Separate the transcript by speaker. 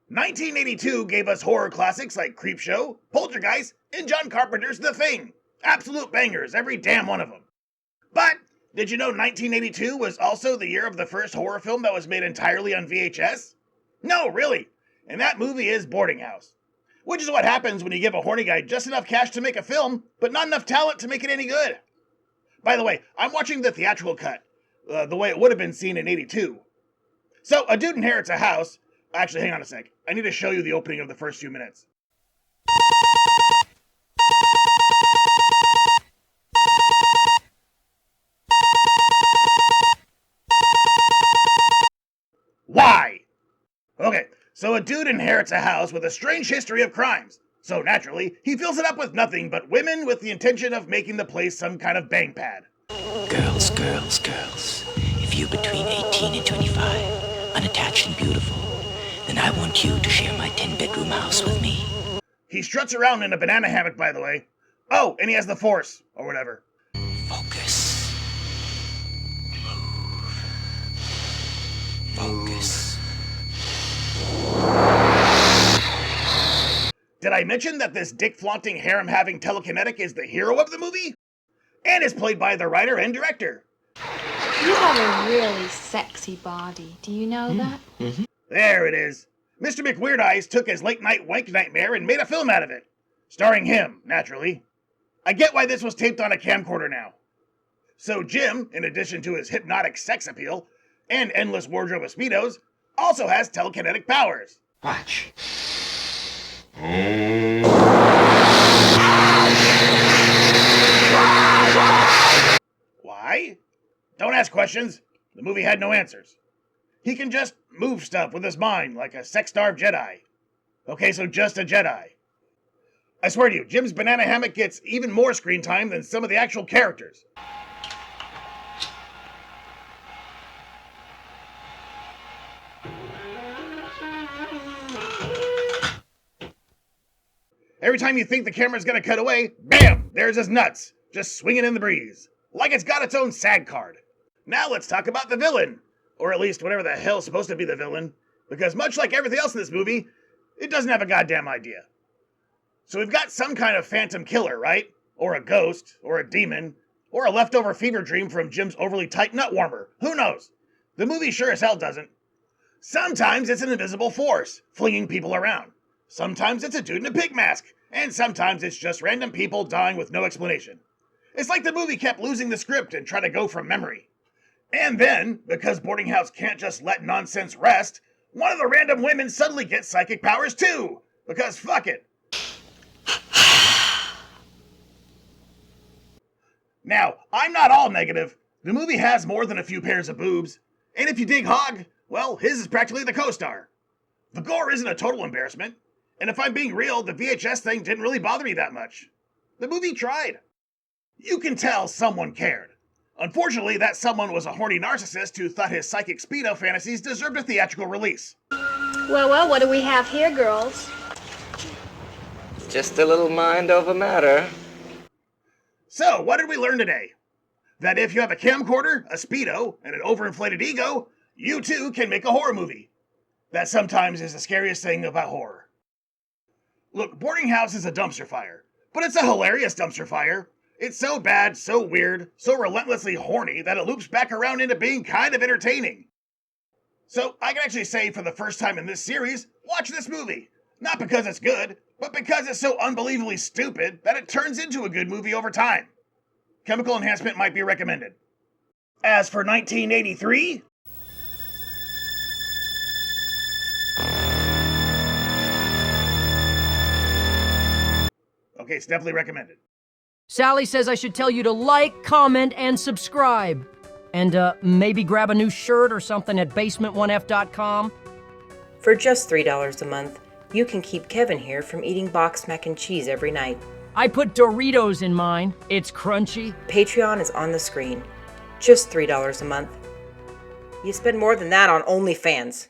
Speaker 1: 1982 gave us horror classics like Creepshow, Poltergeist, and John Carpenter's The Thing. Absolute bangers, every damn one of them. But did you know 1982 was also the year of the first horror film that was made entirely on VHS? No, really. And that movie is Boardinghouse. Which is what happens when you give a horny guy just enough cash to make a film, but not enough talent to make it any good. By the way, I'm watching the theatrical cut, the way it would have been seen in 82. So, a dude inherits a house. Actually, hang on a sec. I need to show you the opening of the first few minutes. Why? Okay, so a dude inherits a house with a strange history of crimes. So naturally, he fills it up with nothing but women with the intention of making the place some kind of bang pad.
Speaker 2: Girls, girls, girls. If you're between 18 and 25, unattached and beautiful, then I want you to share my 10-bedroom house with me.
Speaker 1: He struts around in a banana hammock, by the way. Oh, and he has the force, or whatever.
Speaker 2: Focus. Move. Focus.
Speaker 1: Did I mention that this dick-flaunting, harem-having telekinetic is the hero of the movie? And is played by the writer and director.
Speaker 3: You have a really sexy body. Do you know that?
Speaker 2: Mm-hmm.
Speaker 1: There it is. Mr. McWeirdeyes took his late-night wank nightmare and made a film out of it. Starring him, naturally. I get why this was taped on a camcorder now. So Jim, in addition to his hypnotic sex appeal and endless wardrobe of Speedos, also has telekinetic powers.
Speaker 2: Watch.
Speaker 1: Why? Don't ask questions. The movie had no answers. He can just move stuff with his mind like a sex-starved Jedi. Okay, so just a Jedi. I swear to you, Jim's banana hammock gets even more screen time than some of the actual characters. Every time you think the camera's gonna cut away, bam! There's his nuts, just swinging in the breeze. Like it's got its own SAG card. Now let's talk about the villain. Or at least whatever the hell's supposed to be the villain. Because much like everything else in this movie, it doesn't have a goddamn idea. So we've got some kind of phantom killer, right? Or a ghost, or a demon, or a leftover fever dream from Jim's overly tight nut warmer. Who knows? The movie sure as hell doesn't. Sometimes it's an invisible force, flinging people around. Sometimes it's a dude in a pig mask. And sometimes it's just random people dying with no explanation. It's like the movie kept losing the script and trying to go from memory. And then, because Boardinghouse can't just let nonsense rest, one of the random women suddenly gets psychic powers too. Because fuck it. Now, I'm not all negative. The movie has more than a few pairs of boobs. And if you dig Hog, well, his is practically the co-star. The gore isn't a total embarrassment. And if I'm being real, the VHS thing didn't really bother me that much. The movie tried. You can tell someone cared. Unfortunately, that someone was a horny narcissist who thought his psychic Speedo fantasies deserved a theatrical release.
Speaker 3: Well, what do we have here, girls?
Speaker 4: Just a little mind over matter.
Speaker 1: So, what did we learn today? That if you have a camcorder, a Speedo, and an overinflated ego, you too can make a horror movie. That sometimes is the scariest thing about horror. Look, Boardinghouse is a dumpster fire, but it's a hilarious dumpster fire. It's so bad, so weird, so relentlessly horny that it loops back around into being kind of entertaining. So I can actually say for the first time in this series, watch this movie. Not because it's good, but because it's so unbelievably stupid that it turns into a good movie over time. Chemical enhancement might be recommended. As for 1983... okay, it's definitely recommended.
Speaker 5: Sally says I should tell you to like, comment, and subscribe. And maybe grab a new shirt or something at basement1f.com.
Speaker 6: For just $3 a month, you can keep Kevin here from eating boxed mac and cheese every night.
Speaker 5: I put Doritos in mine. It's crunchy.
Speaker 6: Patreon is on the screen. Just $3 a month. You spend more than that on OnlyFans.